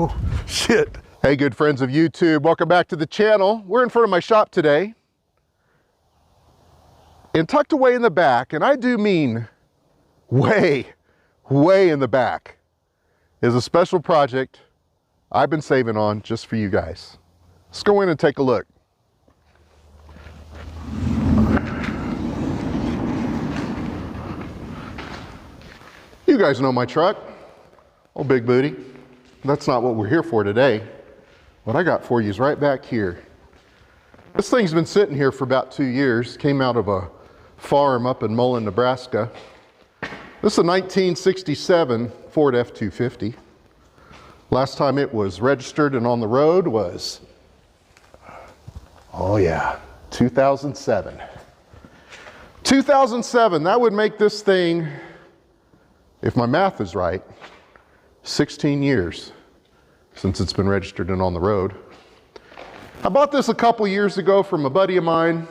Oh, shit. Hey, good friends of YouTube, welcome back to the channel. We're in front of my shop today. And tucked away in the back, and I do mean way in the back, is a special project I've been saving on just for you guys. Let's go in and take a look. You guys know my truck, old Big Booty. That's not what we're here for today. What I got for you is right back here. This thing's been sitting here for about 2 years. Came out of a farm up in Mullen, Nebraska. This is a 1967 Ford F250. Last time it was registered and on the road was, oh yeah, 2007. 2007, that would make this thing, if my math is right, 16 years since it's been registered and on the road. I bought this a couple years ago from a buddy of mine.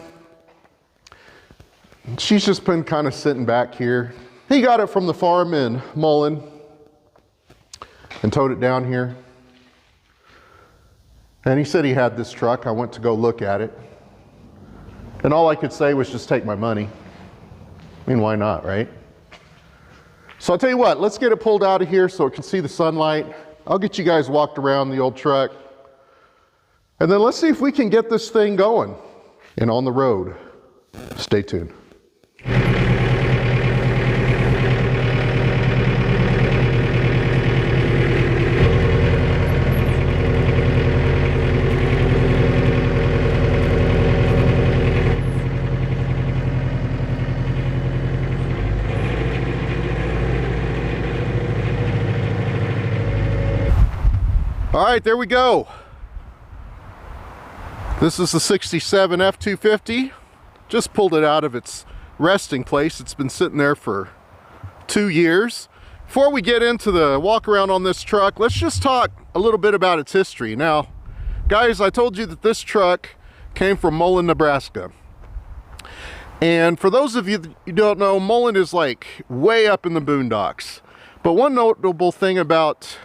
She's just been kind of sitting back here. He got it from the farm in Mullen and towed it down here. And he said he had this truck. I went to go look at it. And all I could say was just take my money. I mean, why not, right? So I'll tell you what, let's get it pulled out of here so it can see the sunlight. I'll get you guys walked around the old truck. And then let's see if we can get this thing going and on the road. Stay tuned. All right, there we go. This is the 67 F250. Just pulled it out of its resting place. It's been sitting there for 2 years. Before we get into the walk around on this truck, let's just talk a little bit about its history. Now, guys, I told you that this truck came from Mullen, Nebraska. And for those of you that you don't know, Mullen is like way up in the boondocks. But one notable thing about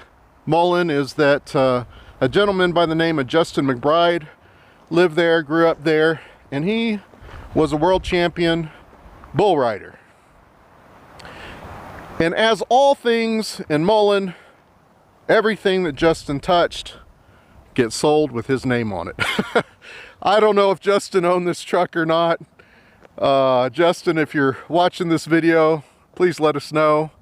Mullen is that a gentleman by the name of Justin McBride lived there, grew up there, and he was a world champion bull rider. And as all things in Mullen, everything that Justin touched gets sold with his name on it. I don't know if Justin owned this truck or not. Justin, if you're watching this video, please let us know.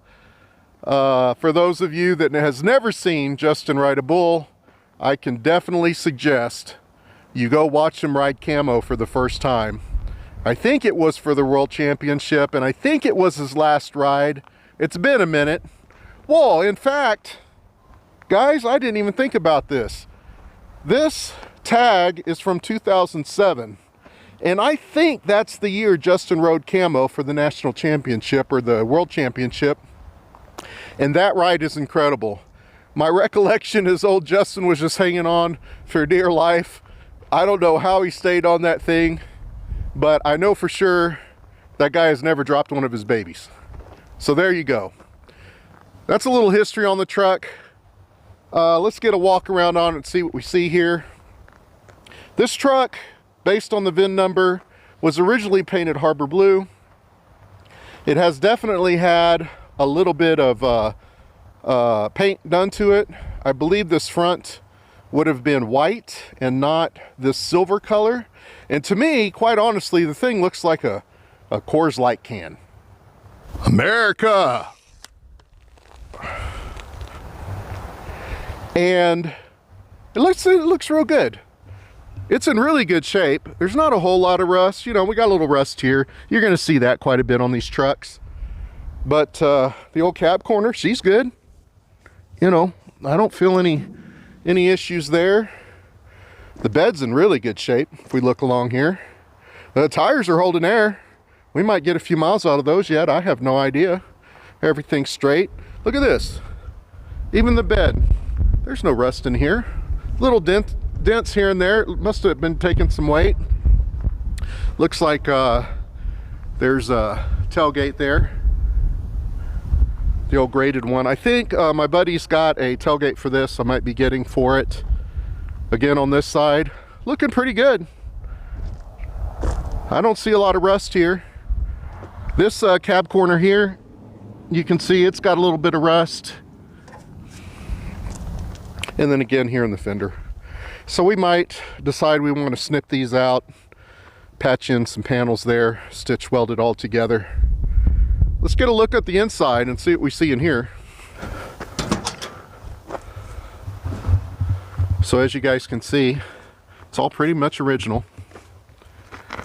For those of you that has never seen Justin ride a bull, I can definitely suggest you go watch him ride camo for the first time. I think it was for the World Championship, and I think it was his last ride. It's been a minute. Well, in fact, guys, I didn't even think about this. This tag is from 2007, and I think that's the year Justin rode camo for the National Championship or the World Championship. And that ride is incredible. My recollection is old Justin was just hanging on for dear life. I don't know how he stayed on that thing, but I know for sure that guy has never dropped one of his babies. So there you go. That's a little history on the truck. Let's get a walk around on it and see what we see here. This truck, based on the VIN number, was originally painted Harbor Blue. It has definitely had a little bit of paint done to it. I believe this front would have been white and not this silver color. And to me, quite honestly, the thing looks like a Coors Light can. America! And it looks real good. It's in really good shape. There's not a whole lot of rust. You know, we got a little rust here. You're gonna see that quite a bit on these trucks. But the old cab corner, she's good. You know, I don't feel any issues there. The bed's in really good shape if we look along here. The tires are holding air. We might get a few miles out of those yet. I have no idea. Everything's straight. Look at this. Even the bed. There's no rust in here. Little dents here and there. It must have been taking some weight. Looks like there's a tailgate there. the old graded one. I think my buddy's got a tailgate for this. I might be getting for it. Again, on this side, looking pretty good. I don't see a lot of rust here. This cab corner here, you can see it's got a little bit of rust. And then again here in the fender. So we might decide we want to snip these out, patch in some panels there, stitch weld it all together. Let's get a look at the inside and see what we see in here. So as you guys can see, it's all pretty much original.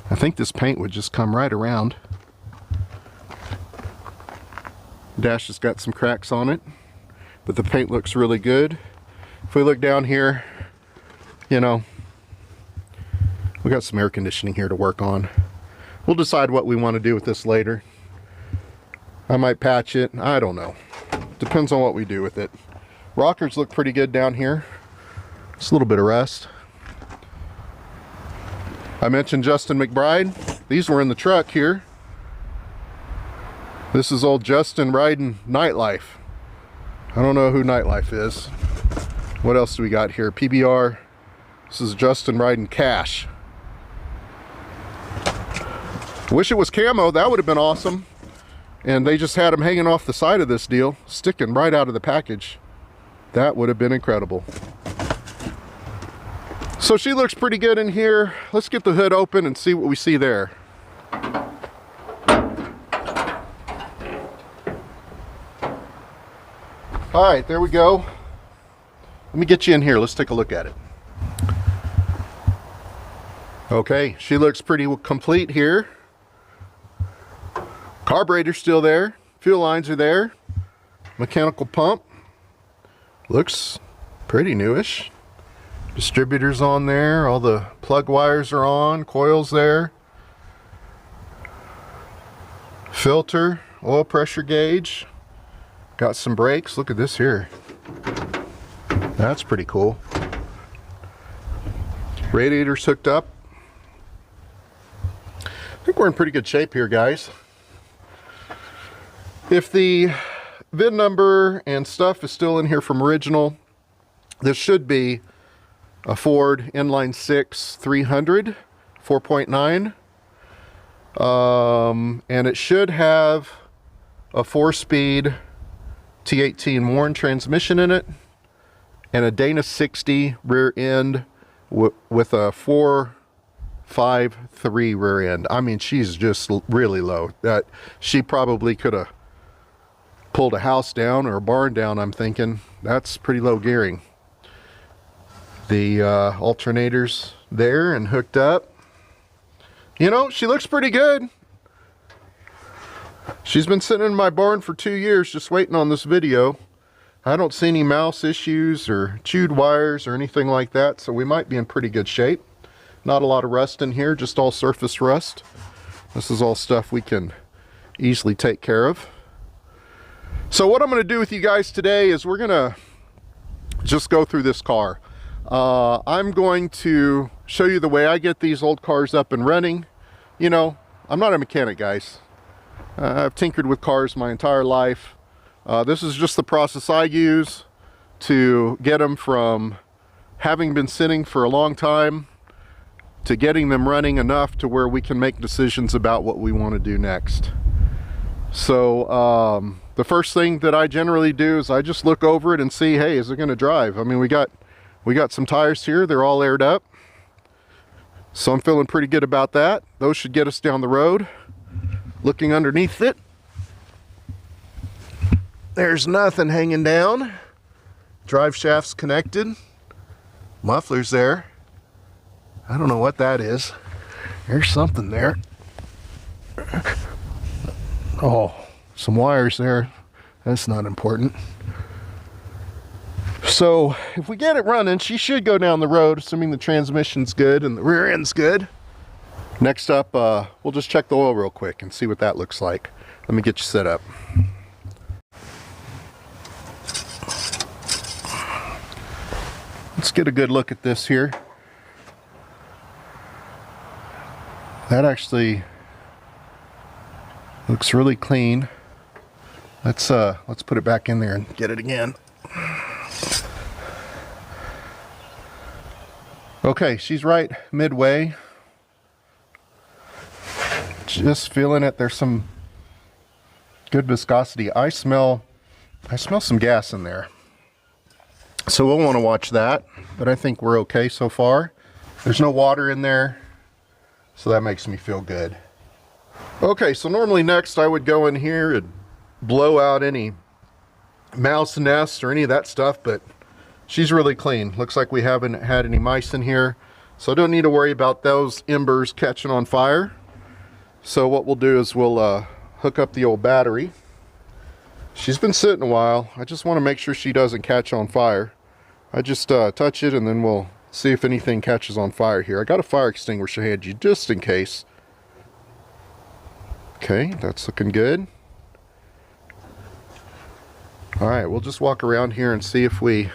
I think this paint would just come right around. Dash has got some cracks on it, but the paint looks really good. If we look down here, you know, we got some air conditioning here to work on. We'll decide what we want to do with this later. I might patch it, I don't know. Depends on what we do with it. Rockers look pretty good down here. Just a little bit of rust. I mentioned Justin McBride. These were in the truck here. This is old Justin riding Nightlife. I don't know who Nightlife is. What else do we got here? PBR. This is Justin riding Cash. Wish it was camo, that would have been awesome. And they just had him hanging off the side of this deal, sticking right out of the package. That would have been incredible. So she looks pretty good in here. Let's get the hood open and see what we see there. All right, there we go. Let me get you in here. Let's take a look at it. Okay, she looks pretty complete here. Carburetor's still there. Fuel lines are there. Mechanical pump. Looks pretty newish. Distributors on there. All the plug wires are on. Coils there. Filter. Oil pressure gauge. Got some brakes. Look at this here. That's pretty cool. Radiator's hooked up. I think we're in pretty good shape here, guys. If the VIN number and stuff is still in here from original, this should be a Ford inline 6 300 4.9, and it should have a 4-speed T18 Warn transmission in it and a Dana 60 rear end with a 4.53 rear end. I mean, she's just really low. That she probably could have pulled a house down or a barn down, I'm thinking. That's pretty low gearing. The alternators there and hooked up. You know, she looks pretty good. She's been sitting in my barn for 2 years just waiting on this video. I don't see any mouse issues or chewed wires or anything like that, so we might be in pretty good shape. Not a lot of rust in here, just all surface rust. This is all stuff we can easily take care of. So what I'm going to do with you guys today is we're going to just go through this car. I'm going to show you the way I get these old cars up and running. You know, I'm not a mechanic, guys. I've tinkered with cars my entire life. This is just the process I use to get them from having been sitting for a long time to getting them running enough to where we can make decisions about what we want to do next. So the first thing that I generally do is I just look over it and see, hey, is it going to drive? I mean, we got some tires here. They're all aired up. So I'm feeling pretty good about that. Those should get us down the road. Looking underneath it, there's nothing hanging down. Drive shaft's connected. Muffler's there. I don't know what that is. There's something there. Oh, some wires there. That's not important. So if we get it running, she should go down the road, assuming the transmission's good and the rear end's good. Next up, we'll just check the oil real quick and see what that looks like. Let me get you set up. Let's get a good look at this here. That actually looks really clean. Let's put it back in there and get it again. Okay, she's right midway. Just feeling it. There's some good viscosity. I smell some gas in there. So we'll want to watch that, but I think we're okay so far. There's no water in there, so that makes me feel good. Okay, so normally next I would go in here and blow out any mouse nests or any of that stuff, but she's really clean. Looks like we haven't had any mice in here, so I don't need to worry about those embers catching on fire. So what we'll do is we'll hook up the old battery. She's been sitting a while. I just want to make sure she doesn't catch on fire. I just touch it and then we'll see if anything catches on fire here. I got a fire extinguisher handy just in case. Okay, that's looking good. Alright, we'll just walk around here and see if we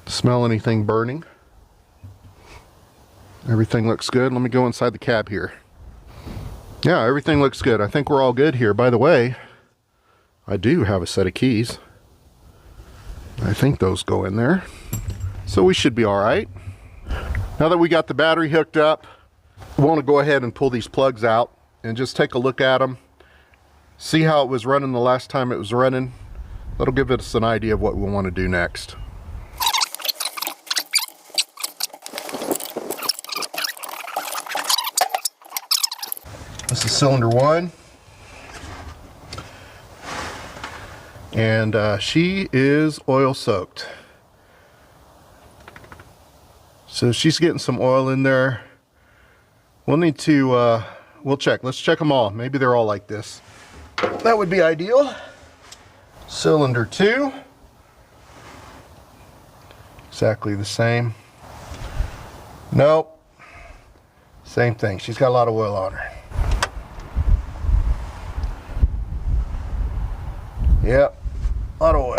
smell anything burning. Everything looks good. Let me go inside the cab here. Yeah, everything looks good. I think we're all good here. By the way, I do have a set of keys. I think those go in there. So we should be all right. Now that we got the battery hooked up, we want to go ahead and pull these plugs out and just take a look at them. See how it was running the last time it was running. That'll give us an idea of what we want to do next. This is cylinder 1. And she is oil soaked. So she's getting some oil in there. We'll need to, we'll check. Let's check them all. Maybe they're all like this. That would be ideal. Cylinder 2. Exactly the same. Nope. Same thing. She's got a lot of oil on her. Yep. A lot of oil.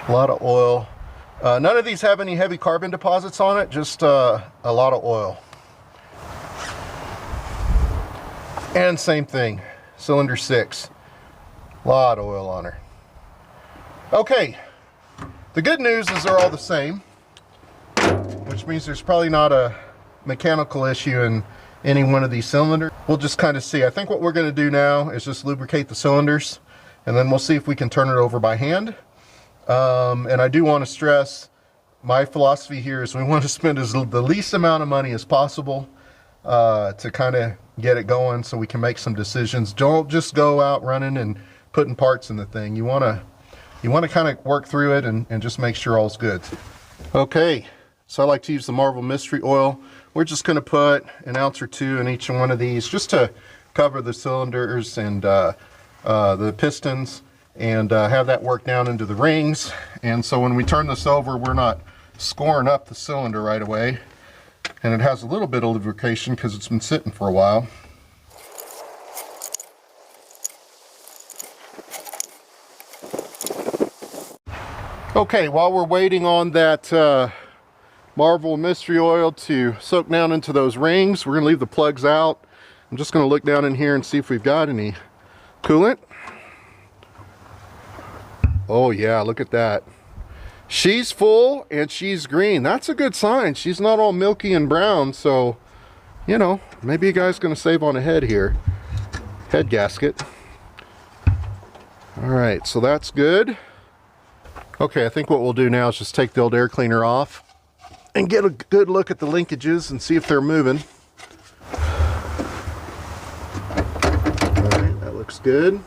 A lot of oil. None of these have any heavy carbon deposits on it, just a lot of oil. And same thing, cylinder 6. A lot of oil on her. Okay, the good news is they're all the same, which means there's probably not a mechanical issue in any one of these cylinders. We'll just kind of see. I think what we're going to do now is just lubricate the cylinders, and then we'll see if we can turn it over by hand. And I do want to stress, my philosophy here is we want to spend the least amount of money as possible to kind of get it going so we can make some decisions. Don't just go out running and putting parts in the thing. You want to kind of work through it and just make sure all's good. Okay, so I like to use the Marvel Mystery Oil. We're just going to put an ounce or two in each one of these just to cover the cylinders and the pistons, and have that work down into the rings. And so when we turn this over, we're not scoring up the cylinder right away. And it has a little bit of lubrication because it's been sitting for a while. Okay, while we're waiting on that Marvel Mystery Oil to soak down into those rings, we're going to leave the plugs out. I'm just going to look down in here and see if we've got any coolant. Oh yeah, look at that. She's full and she's green. That's a good sign. She's not all milky and brown, so, you know, maybe a guy's going to save on a head here. Head gasket. All right, so that's good. Okay, I think what we'll do now is just take the old air cleaner off and get a good look at the linkages and see if they're moving. All right, that looks good.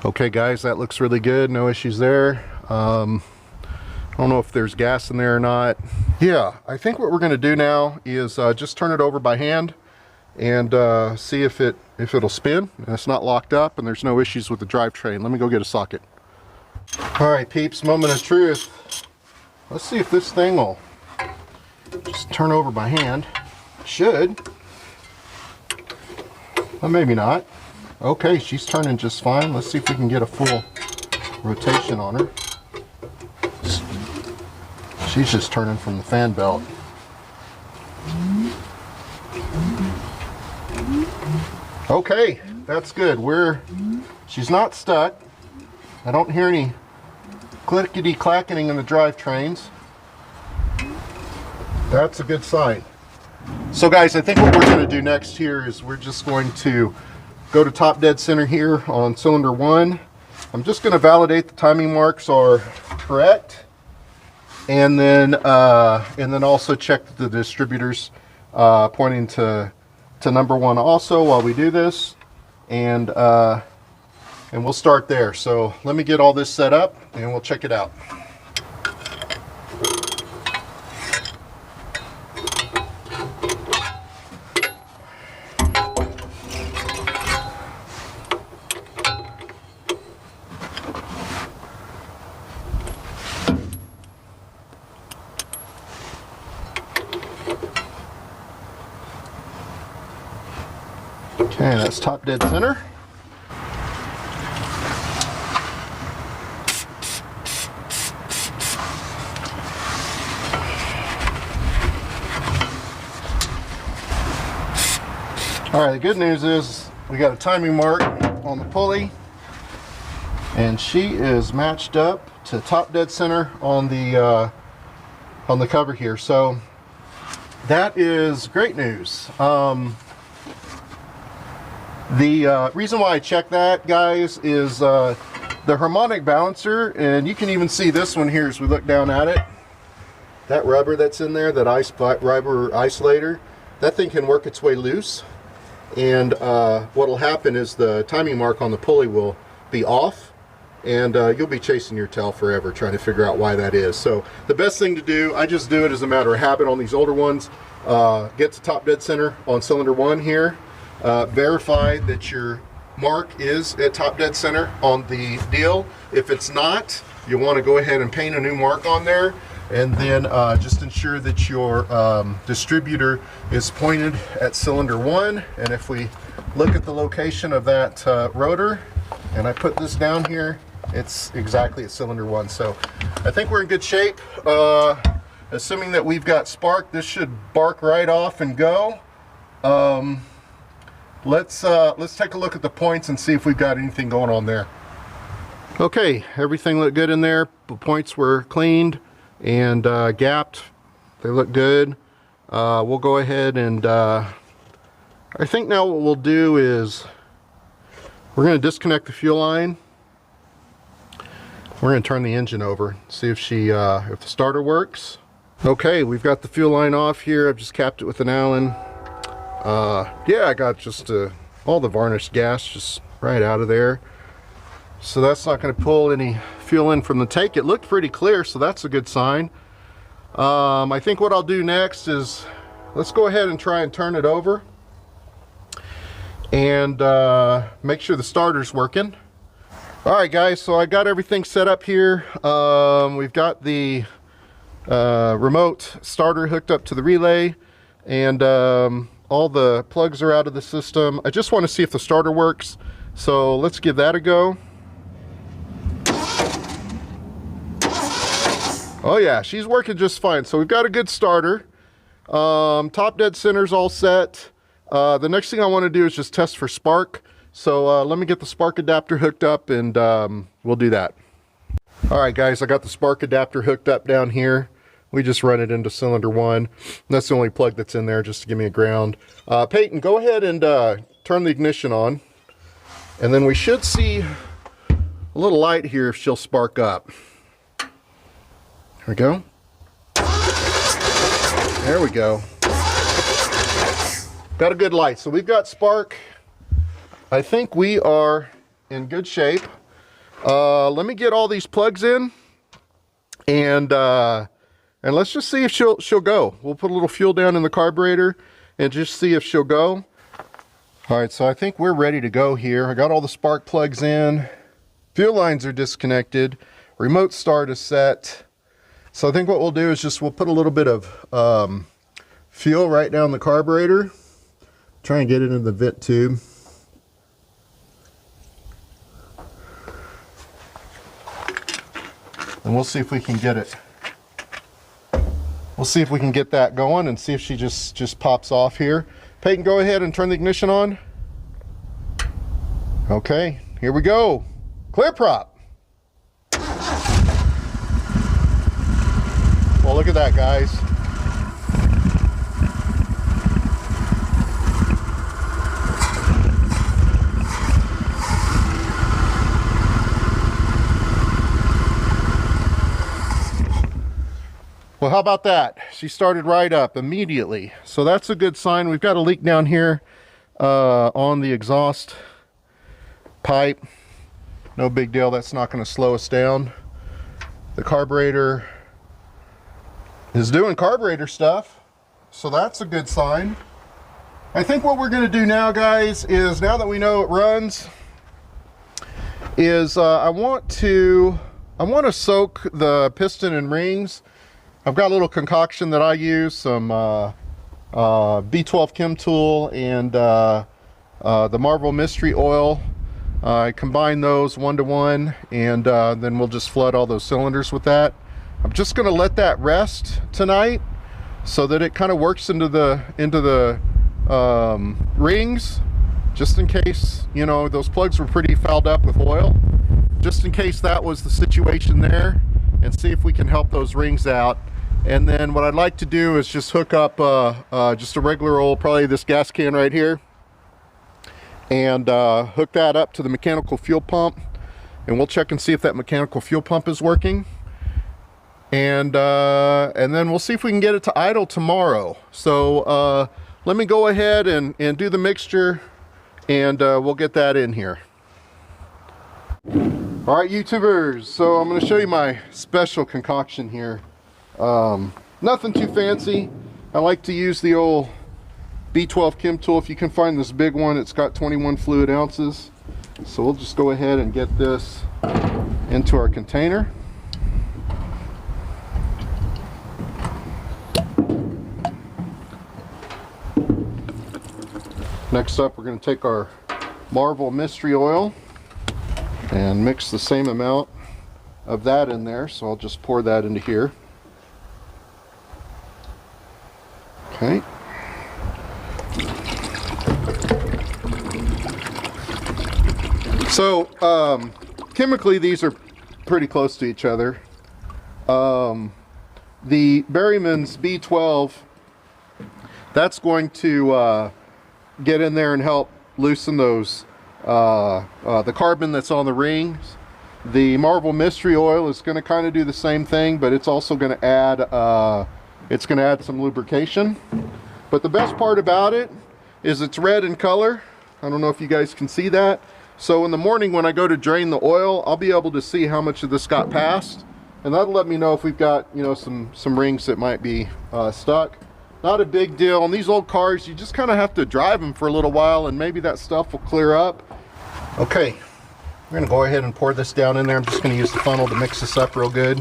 Okay guys, that looks really good. No issues there. I don't know if there's gas in there or not. Yeah, I think what we're going to do now is just turn it over by hand and see if it'll spin and it's not locked up and there's no issues with the drivetrain. Let me go get a socket. All right, peeps, moment of truth. Let's see if this thing will just turn over by hand. It should, but maybe not. Okay, she's turning just fine. Let's see if we can get a full rotation on her. She's just turning from the fan belt. Okay, that's good. She's not stuck. I don't hear any clickety clackening in the drivetrains. That's a good sign. So guys, I think what we're going to do next here is we're just going to go to top dead center here on cylinder 1. I'm just going to validate the timing marks are correct, and then also check the distributors pointing to number 1 also while we do this, and we'll start there. So let me get all this set up and we'll check it out. Okay, that's top dead center. All right, the good news is we got a timing mark on the pulley, and she is matched up to top dead center on the cover here. So that is great news. The reason why I check that, guys, is the harmonic balancer, and you can even see this one here as we look down at it. That rubber that's in there, that rubber isolator, that thing can work its way loose, and what will happen is the timing mark on the pulley will be off, and you'll be chasing your tail forever trying to figure out why that is. So the best thing to do, I just do it as a matter of habit on these older ones, get to top dead center on cylinder 1 here. Verify that your mark is at top dead center on the deal. If it's not, you want to go ahead and paint a new mark on there, and then just ensure that your distributor is pointed at cylinder 1. And if we look at the location of that rotor, and I put this down here, it's exactly at cylinder 1. So I think we're in good shape. Assuming that we've got spark, this should bark right off and go. Let's take a look at the points and see if we've got anything going on there. Okay, everything looked good in there. The points were cleaned and gapped. They look good. We'll go ahead and I think now what we'll do is we're going to disconnect the fuel line. We're going to turn the engine over, see if the starter works. Okay, we've got the fuel line off here. I've just capped it with an Allen. Yeah, I got just all the varnished gas just right out of there, so that's not going to pull any fuel in from the tank. It looked pretty clear, so that's a good sign. I think what I'll do next is let's go ahead and try and turn it over and make sure the starter's working. Alright guys, so I got everything set up here. We've got the remote starter hooked up to the relay, and all the plugs are out of the system. I just want to see if the starter works, so let's give that a go. Oh yeah, she's working just fine. So we've got a good starter. Top dead center's all set. The next thing I want to do is just test for spark. So let me get the spark adapter hooked up, and we'll do that. All right guys, I got the spark adapter hooked up down here. We just run it into cylinder 1. That's the only plug that's in there, just to give me a ground. Peyton, go ahead and turn the ignition on, and then we should see a little light here if she'll spark up. There we go. There we go. Got a good light. So we've got spark. I think we are in good shape. Let me get all these plugs in, and let's just see if she'll go. We'll put a little fuel down in the carburetor and just see if she'll go. All right, so I think we're ready to go here. I got all the spark plugs in. Fuel lines are disconnected. Remote start is set. So I think what we'll do is we'll put a little bit of fuel right down the carburetor. Try and get it in the vent tube. And we'll see if we can get it. We'll see if we can get that going and see if she just pops off here. Peyton, go ahead and turn the ignition on. Okay, here we go. Clear prop. Well, look at that, guys. Well, how about that? She started right up immediately. So that's a good sign. We've got a leak down here on the exhaust pipe. No big deal. That's not going to slow us down. The carburetor is doing carburetor stuff. So that's a good sign. I think what we're going to do now, guys, is now that we know it runs, is I want to soak the piston and rings. I've got a little concoction that I use, some B12 Chem Tool and the Marvel Mystery Oil. I combine those 1-to-1, and then we'll just flood all those cylinders with that. I'm just going to let that rest tonight so that it kind of works into the rings, just in case, you know, those plugs were pretty fouled up with oil. Just in case that was the situation there, and see if we can help those rings out. And then what I'd like to do is just hook up just a regular old, probably this gas can right here, and hook that up to the mechanical fuel pump, and we'll check and see if that mechanical fuel pump is working. And then we'll see if we can get it to idle tomorrow. So let me go ahead and do the mixture, and we'll get that in here. All right, YouTubers, so I'm going to show you my special concoction here. Nothing too fancy. I like to use the old B12 Chem Tool. If you can find this big one, it's got 21 fluid ounces. So we'll just go ahead and get this into our container. Next up, we're going to take our Marvel Mystery Oil and mix the same amount of that in there. So I'll just pour that into here. Okay. So chemically these are pretty close to each other. The Berryman's B12, that's going to get in there and help loosen those the carbon that's on the rings. The Marvel Mystery Oil is going to kind of do the same thing, but it's also going to add some lubrication. But the best part about it is it's red in color. I don't know if you guys can see that. So in the morning when I go to drain the oil, I'll be able to see how much of this got passed, and that'll let me know if we've got, you know, some rings that might be stuck. Not a big deal. On these old cars, you just kind of have to drive them for a little while, and maybe that stuff will clear up. Okay, we're going to go ahead and pour this down in there. I'm just going to use the funnel to mix this up real good.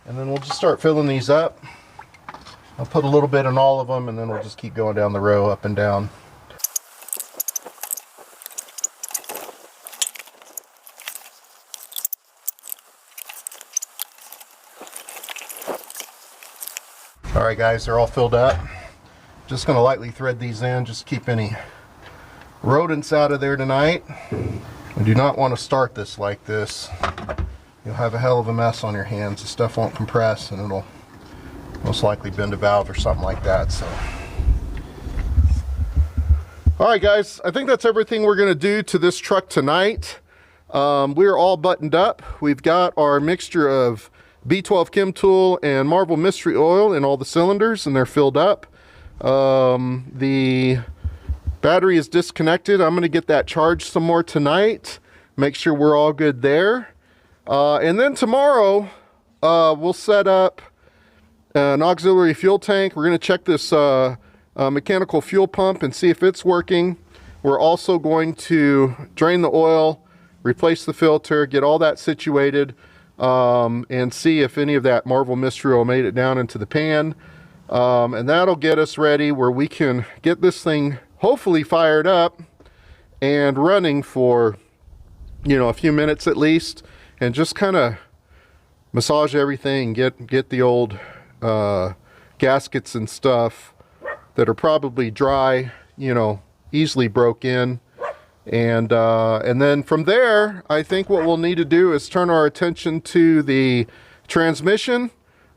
And then we'll just start filling these up. I'll put a little bit in all of them, and then we'll just keep going down the row, up and down. All right, guys, they're all filled up. Just going to lightly thread these in, just keep any rodents out of there tonight. We do not want to start this like this. You'll have a hell of a mess on your hands. The stuff won't compress, and it'll most likely bend a valve or something like that. So, all right, guys, I think that's everything we're going to do to this truck tonight. We're all buttoned up. We've got our mixture of B12 Chem Tool and Marvel Mystery Oil in all the cylinders, and they're filled up. The battery is disconnected. I'm going to get that charged some more tonight, make sure we're all good there. And then tomorrow we'll set up an auxiliary fuel tank. We're going to check this mechanical fuel pump and see if it's working. We're also going to drain the oil, replace the filter, get all that situated, and see if any of that Marvel Mystery Oil made it down into the pan. And that'll get us ready where we can get this thing hopefully fired up and running for you know, a few minutes at least, and just kind of massage everything, get the old gaskets and stuff that are probably dry, you know, easily broke in. And then from there, I think what we'll need to do is turn our attention to the transmission.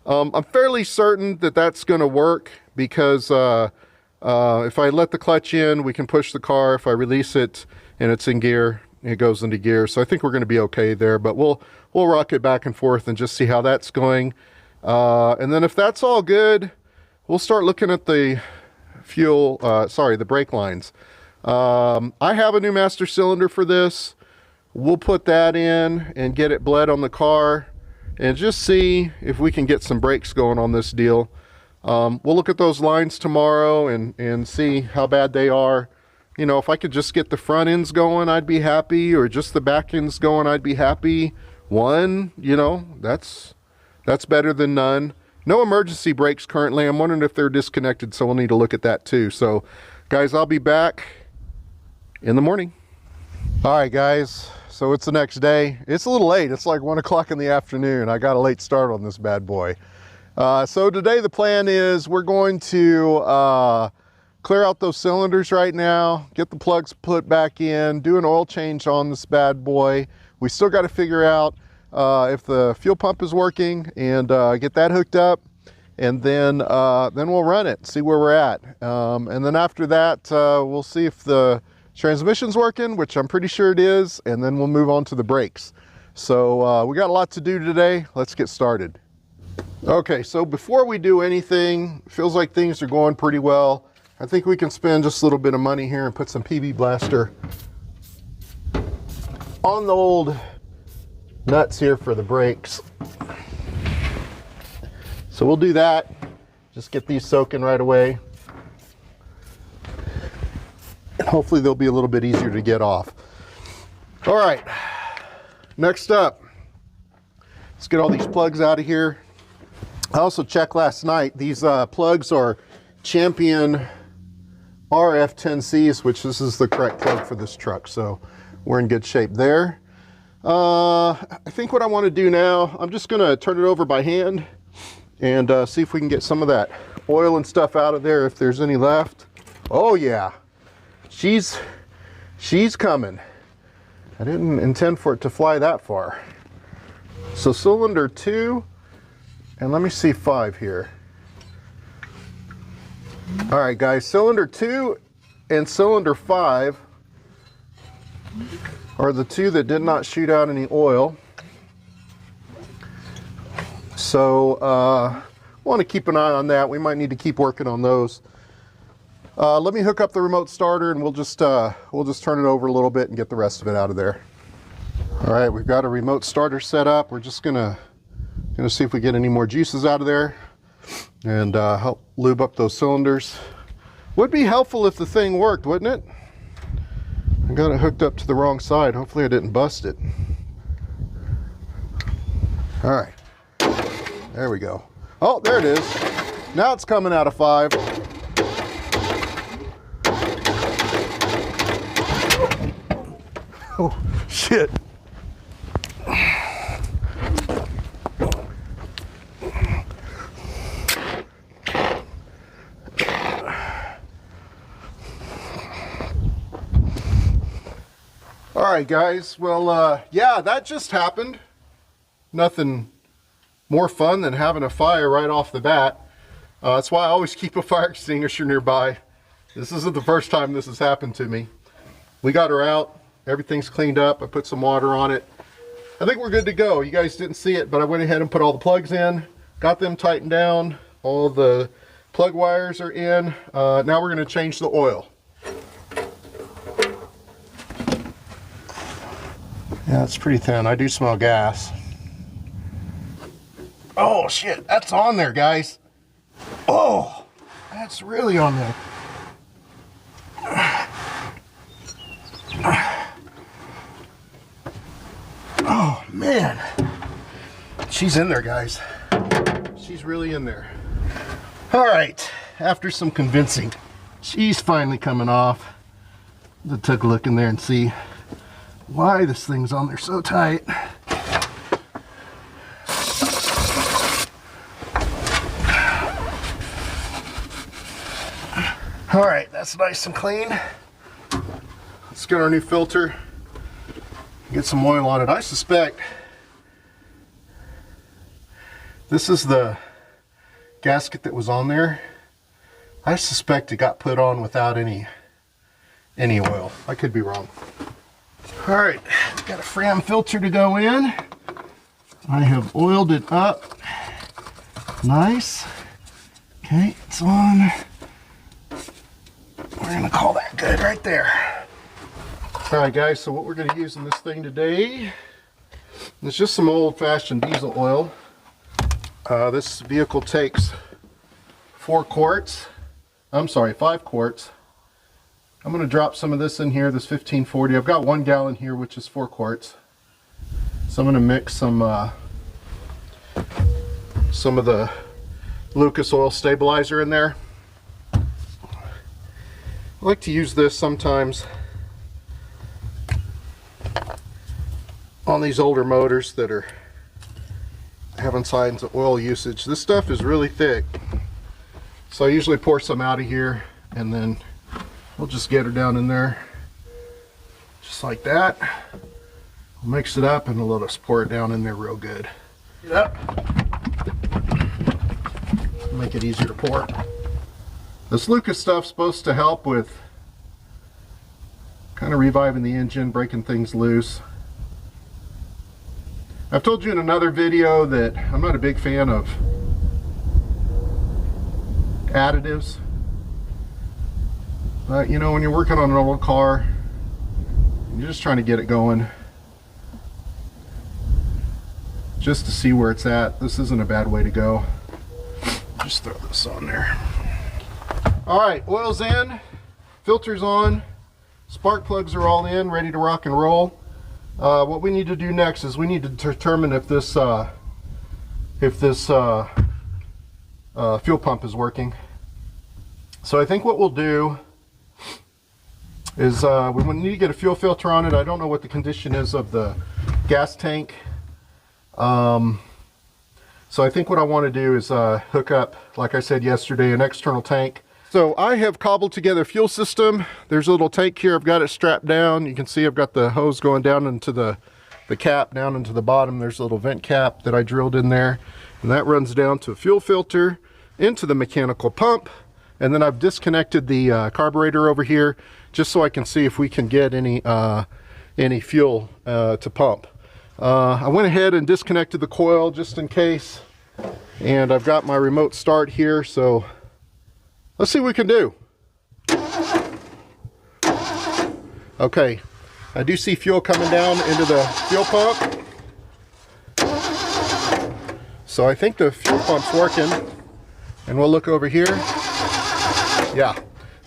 I'm fairly certain that that's going to work, because if I let the clutch in, we can push the car. If I release it and it's in gear, it goes into gear. So I think we're going to be okay there, but we'll rock it back and forth and just see how that's going. And then if that's all good, we'll start looking at the the brake lines. I have a new master cylinder for this. We'll put that in and get it bled on the car and just see if we can get some brakes going on this deal. We'll look at those lines tomorrow and see how bad they are. You know, if I could just get the front ends going, I'd be happy, or just the back ends going, I'd be happy. One, you know, that's better than none. No emergency brakes currently. I'm wondering if they're disconnected, so we'll need to look at that too. So guys, I'll be back in the morning. All right guys, so it's the next day. It's a little late. It's like 1 o'clock in the afternoon. I got a late start on this bad boy. So today the plan is we're going to clear out those cylinders right now, get the plugs put back in, do an oil change on this bad boy. We still got to figure out if the fuel pump is working, and get that hooked up, and then we'll run it, see where we're at. And then after that, we'll see if the transmission's working, which I'm pretty sure it is, and then we'll move on to the brakes. So we got a lot to do today. Let's get started. Okay, so before we do anything, feels like things are going pretty well. I think we can spend just a little bit of money here and put some PB Blaster on the old nuts here for the brakes. So we'll do that. Just get these soaking right away. And hopefully they'll be a little bit easier to get off. All right, next up, let's get all these plugs out of here. I also checked last night. These plugs are Champion RF10Cs, which this is the correct plug for this truck. So we're in good shape there. I think what I want to do now, I'm just going to turn it over by hand and see if we can get some of that oil and stuff out of there if there's any left. Oh yeah, she's coming. I didn't intend for it to fly that far. So cylinder 2, and let me see 5 here. All right guys, cylinder 2 and cylinder 5 are the two that did not shoot out any oil. So want to keep an eye on that. We might need to keep working on those. Let me hook up the remote starter, and we'll just turn it over a little bit and get the rest of it out of there. All right, we've got a remote starter set up. We're just gonna see if we get any more juices out of there and help lube up those cylinders. Would be helpful if the thing worked, wouldn't it? I got it hooked up to the wrong side. Hopefully I didn't bust it. All right, there we go. Oh, there it is. Now it's coming out of 5. Oh, shit. All right, guys. Well, yeah, that just happened. Nothing more fun than having a fire right off the bat. That's why I always keep a fire extinguisher nearby. This isn't the first time this has happened to me. We got her out. Everything's cleaned up. I put some water on it. I think we're good to go. You guys didn't see it, but I went ahead and put all the plugs in, got them tightened down. All the plug wires are in. Now we're going to change the oil. Yeah, it's pretty thin. I do smell gas. Oh shit, that's on there, guys. Oh, that's really on there. Oh man, she's in there, guys. She's really in there. All right, after some convincing, she's finally coming off. Let's take a look in there and see why this thing's on there so tight. All right, that's nice and clean. Let's get our new filter, get some oil on it. I suspect this is the gasket that was on there. I suspect it got put on without any oil. I could be wrong. All right, got a Fram filter to go in. I have oiled it up. Nice. Okay, it's on. We're gonna call that good right there. All right, guys, so what we're gonna use in this thing today is just some old-fashioned diesel oil. This vehicle takes 5 quarts. I'm gonna drop some of this in here, this 1540. I've got 1 gallon here, which is 4 quarts. So I'm gonna mix some of the Lucas oil stabilizer in there. I like to use this sometimes on these older motors that are having signs of oil usage. This stuff is really thick, so I usually pour some out of here and then we'll just get her down in there just like that. We'll mix it up and we'll let us pour it down in there real good. Get up. Make it easier to pour. This Lucas stuff's supposed to help with kind of reviving the engine, breaking things loose. I've told you in another video that I'm not a big fan of additives. But you know, when you're working on an old car, you're just trying to get it going, just to see where it's at. This isn't a bad way to go. Just throw this on there. All right, oil's in, filter's on, spark plugs are all in, ready to rock and roll. What we need to do next is we need to determine if this fuel pump is working. So I think what we'll do is we need to get a fuel filter on it. I don't know what the condition is of the gas tank. So I think what I want to do is hook up, like I said yesterday, an external tank. So I have cobbled together a fuel system. There's a little tank here. I've got it strapped down. You can see I've got the hose going down into the cap, down into the bottom. There's a little vent cap that I drilled in there. And that runs down to a fuel filter, into the mechanical pump. And then I've disconnected the carburetor over here just so I can see if we can get any fuel to pump. I went ahead and disconnected the coil just in case. And I've got my remote start here, so let's see what we can do. Okay, I do see fuel coming down into the fuel pump. So I think the fuel pump's working. And we'll look over here. Yeah,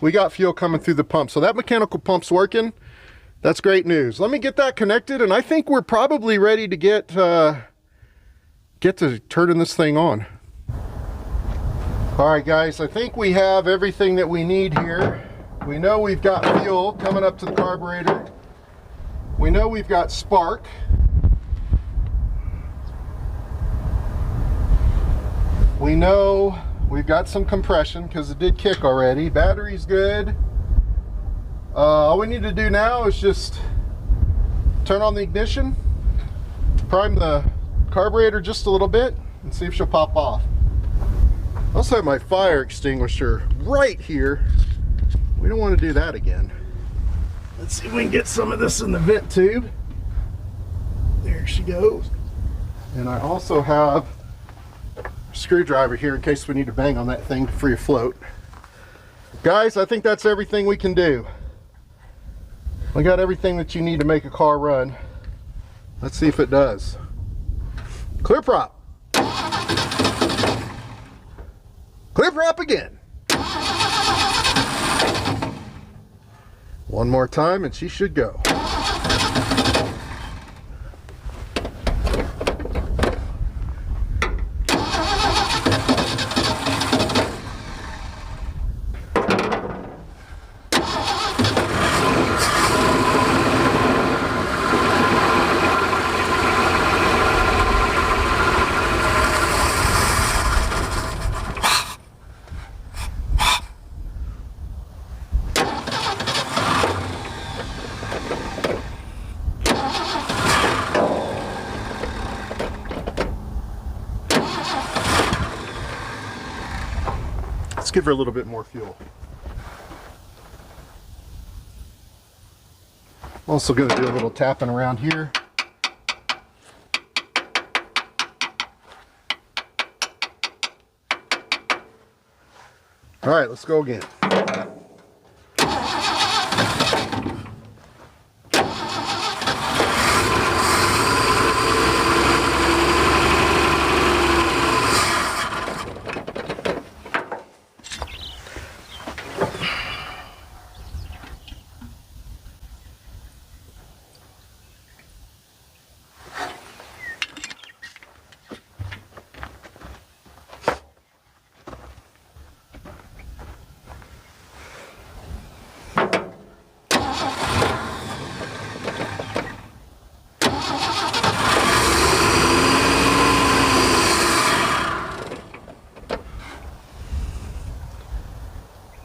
we got fuel coming through the pump. So that mechanical pump's working. That's great news. Let me get that connected, and I think we're probably ready to get to turning this thing on. All right, guys, I think we have everything that we need here. We know we've got fuel coming up to the carburetor. We know we've got spark. We know we've got some compression because it did kick already. Battery's good. All we need to do now is just turn on the ignition, prime the carburetor just a little bit, and see if she'll pop off. I also have my fire extinguisher right here. We don't want to do that again. Let's see if we can get some of this in the vent tube. There she goes. And I also have a screwdriver here in case we need to bang on that thing to free a float. Guys, I think that's everything we can do. We got everything that you need to make a car run. Let's see if it does. Clear prop. Clear prop again. One more time and she should go. give her a little bit more fuel. Also going to do a little tapping around here. All right, let's go again.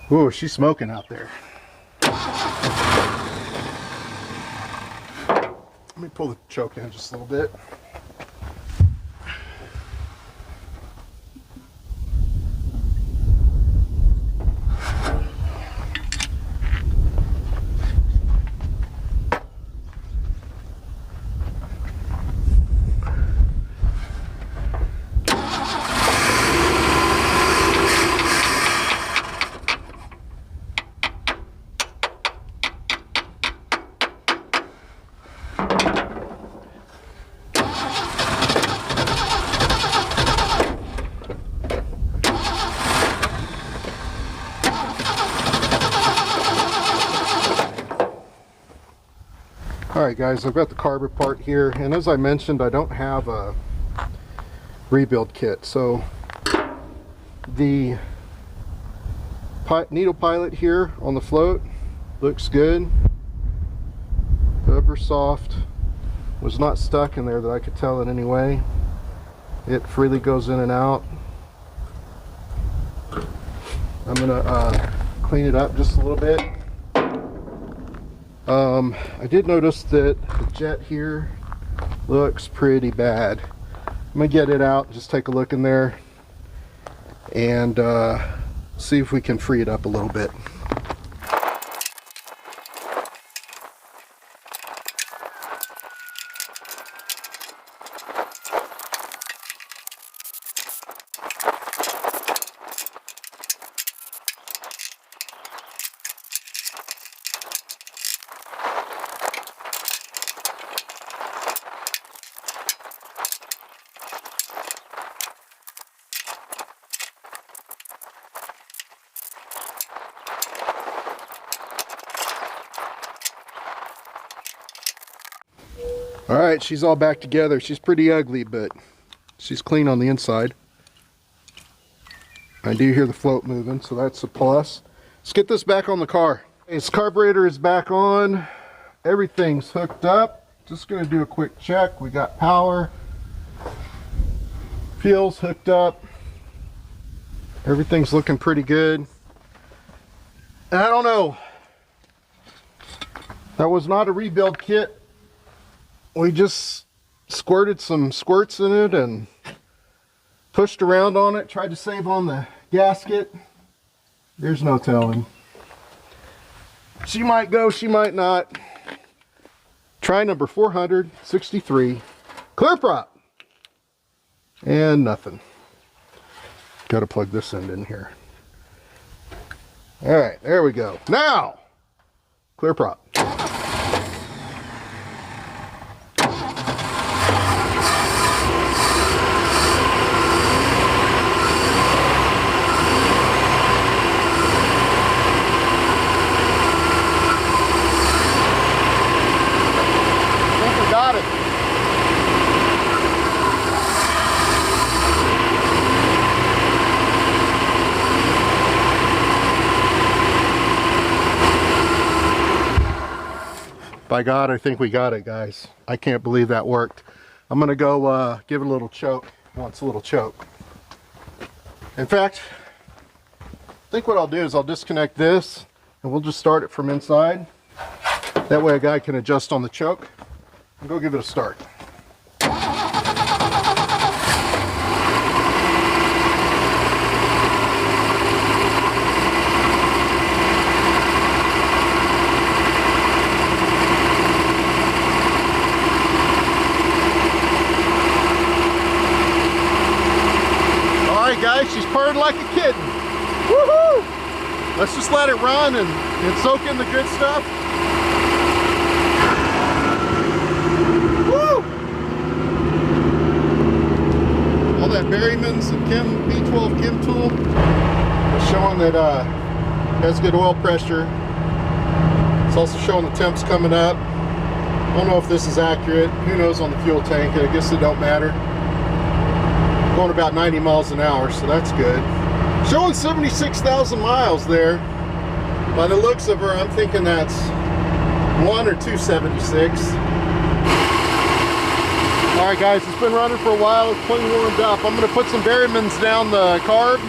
Whoa, she's smoking out there. Let me pull the choke in just a little bit. Alright guys, I've got the carburetor part here, and as I mentioned, I don't have a rebuild kit, so the needle pilot here on the float looks good. Rubber soft, was not stuck in there that I could tell in any way. It freely goes in and out. I'm gonna clean it up just a little bit. I did notice that the jet here looks pretty bad. I'm gonna get it out, just take a look in there, and see if we can free it up a little bit. Alright, she's all back together. She's pretty ugly, but she's clean on the inside. I do hear the float moving, so that's a plus. Let's get this back on the car. This carburetor is back on. Everything's hooked up. Just going to do a quick check. We got power. Fuel's hooked up. Everything's looking pretty good. And I don't know. That was not a rebuild kit. We just squirted some squirts in it and pushed around on it, tried to save on the gasket. There's no telling. She might go, she might not. Try number 463. Clear prop. And nothing. Got to plug this end in here. Alright, there we go. Now, clear prop. By God, I think we got it, guys. I can't believe that worked. I'm gonna go give it a little choke. It wants a little choke. In fact, I think what I'll do is I'll disconnect this and we'll just start it from inside. That way a guy can adjust on the choke and go give it a start. like a kitten. Woohoo! Let's just let it run and soak in the good stuff. Woo! All that Berryman's and B12 Chem Tool is showing that it has good oil pressure. It's also showing the temps coming up. I don't know if this is accurate. Who knows on the fuel tank? I guess it don't matter. Going about 90 miles an hour, so that's good. Showing 76,000 miles there. By the looks of her, I'm thinking that's 1 or 276. Alright guys, it's been running for a while. It's plenty warmed up. I'm going to put some Berryman's down the carb.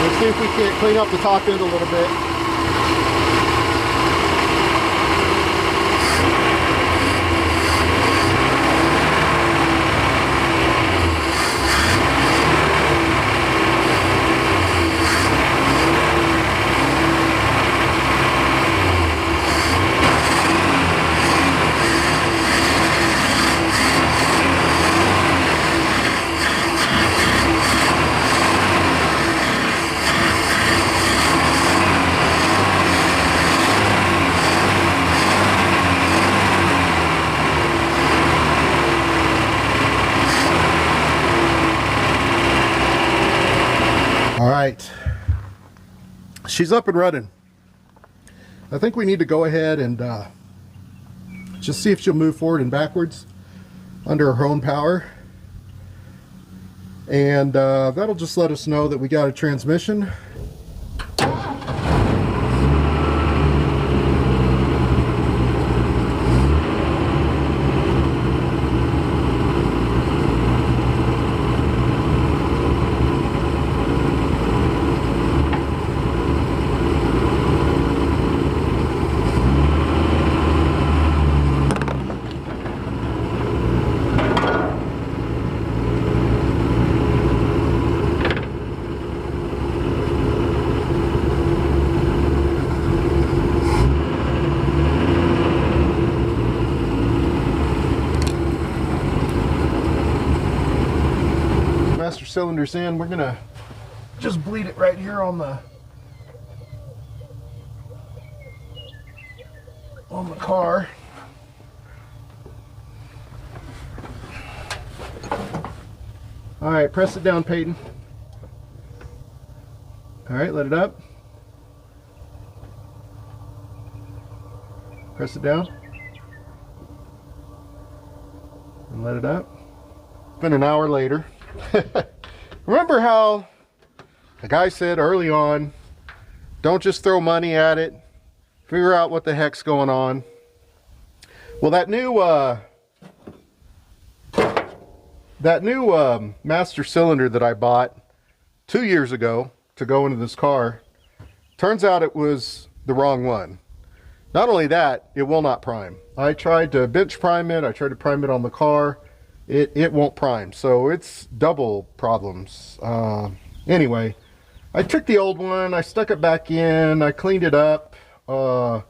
Let's see if we can't clean up the top end a little bit. All right, she's up and running. I think we need to go ahead and just see if she'll move forward and backwards under her own power. And that'll just let us know that we got a transmission. Master cylinders in. We're gonna just bleed it right here on the car. All right, press it down, Peyton. All right, let it up. Press it down and let it up. It's been an hour later. Remember how the guy said early on, don't just throw money at it, figure out what the heck's going on. Well, that new master cylinder that I bought 2 years ago to go into this car, turns out it was the wrong one. Not only that, it will not prime. I tried to bench prime it, I tried to prime it on the car. It won't prime, so it's double problems. Anyway, I took the old one, I stuck it back in, I cleaned it up. We're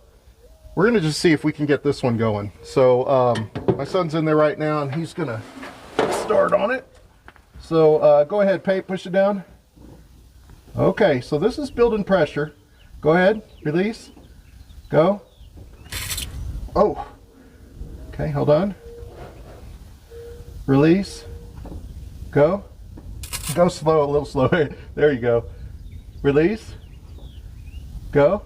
gonna just see if we can get this one going. So my son's in there right now and he's gonna start on it. So go ahead, Pate, push it down. Okay, so this is building pressure. Go ahead, release, go. Oh, okay, hold on. Release, go slow, a little slower. There you go. Release, go,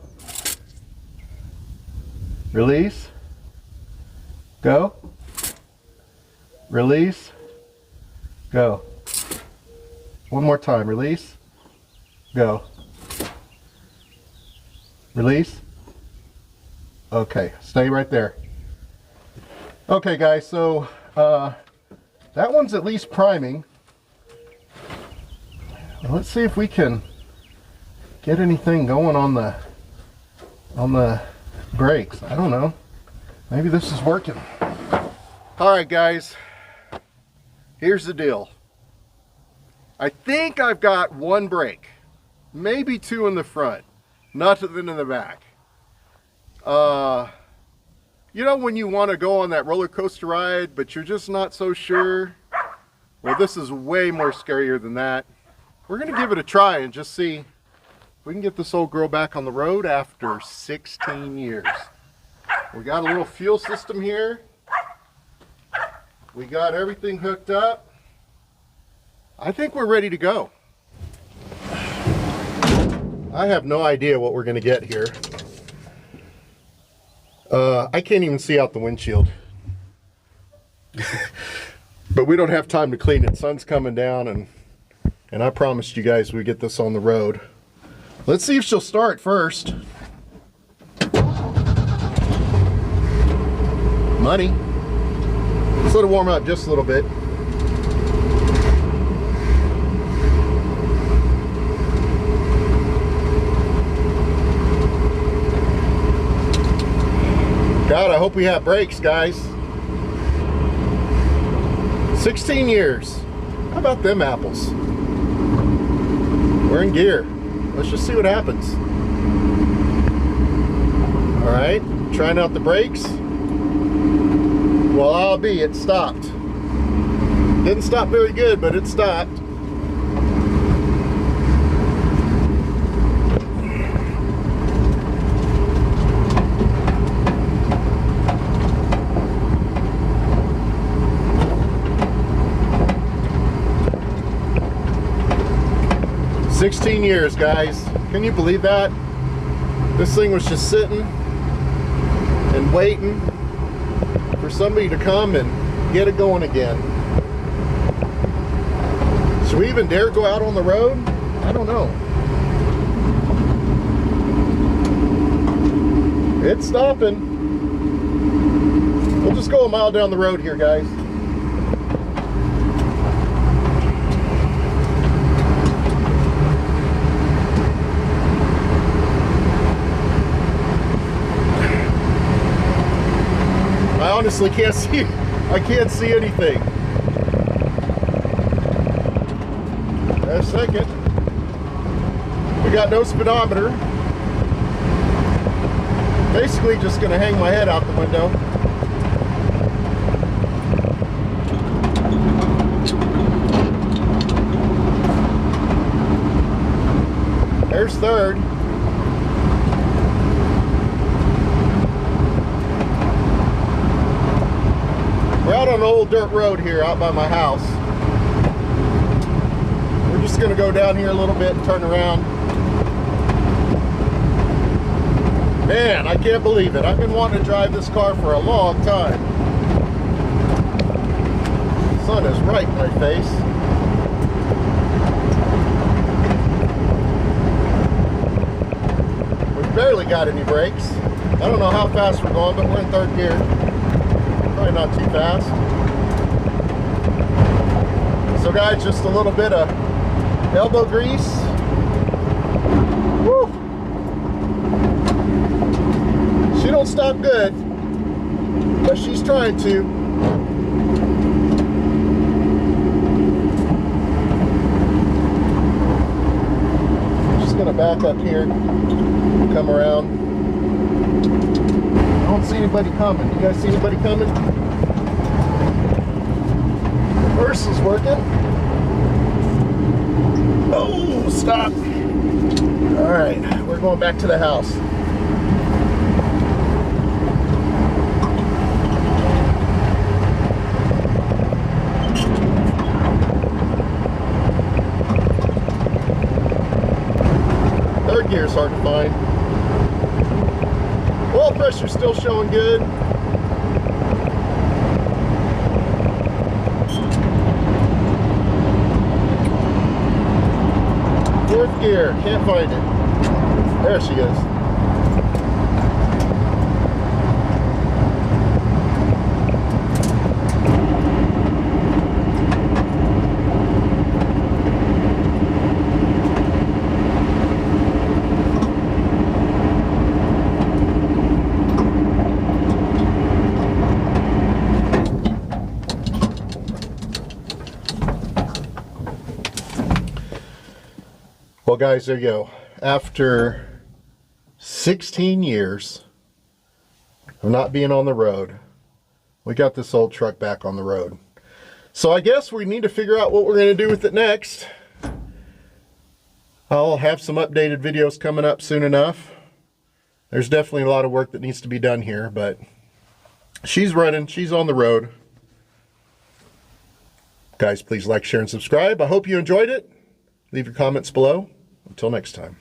release, go, release, go. One more time, release, go, release. Okay, stay right there. Okay guys, so that one's at least priming. Let's see if we can get anything going on the brakes. I don't know. Maybe this is working. All right, guys. Here's the deal. I think I've got one brake, maybe two in the front, nothing in the back. You know when you want to go on that roller coaster ride, but you're just not so sure? Well, this is way more scarier than that. we're gonna give it a try and just see if we can get this old girl back on the road after 16 years. We got a little fuel system here. We got everything hooked up. I think we're ready to go. I have no idea what we're gonna get here. I can't even see out the windshield. But we don't have time to clean it. Sun's coming down, and I promised you guys we'd get this on the road. Let's see if she'll start first. Money. Let's let it warm up just a little bit. God, I hope we have brakes, guys. 16 years. How about them apples? We're in gear. Let's just see what happens. All right, trying out the brakes. Well, albeit it stopped. Didn't stop very good, but it stopped. "16 years, guys. Can you believe that? This thing was just sitting and waiting for somebody to come and get it going again. Should we even dare go out on the road? I don't know. It's stopping. We'll just go a mile down the road here, guys. I honestly can't see. I can't see anything. A second. We got no speedometer. Basically just gonna hang my head out the window. There's third. We're out on an old dirt road here out by my house. We're just gonna go down here a little bit and turn around. Man, I can't believe it. I've been wanting to drive this car for a long time. The sun is right in my face. We've barely got any brakes. I don't know how fast we're going, but we're in third gear. Probably not too fast. So guys, just a little bit of elbow grease. Woo! She don't stop good, but she's trying to. Just gonna back up here, come around. I don't see anybody coming. You guys see anybody coming? Reverse is working. Oh, stop. All right, we're going back to the house. Third gear's hard to find. Oil pressure's still showing good. Fourth gear, can't find it. There she is. Well, guys, there you go. After 16 years of not being on the road, we got this old truck back on the road. So I guess we need to figure out what we're going to do with it next. I'll have some updated videos coming up soon enough. There's definitely a lot of work that needs to be done here, but she's running, she's on the road. Guys, please like, share, and subscribe. I hope you enjoyed it. Leave your comments below. Until next time.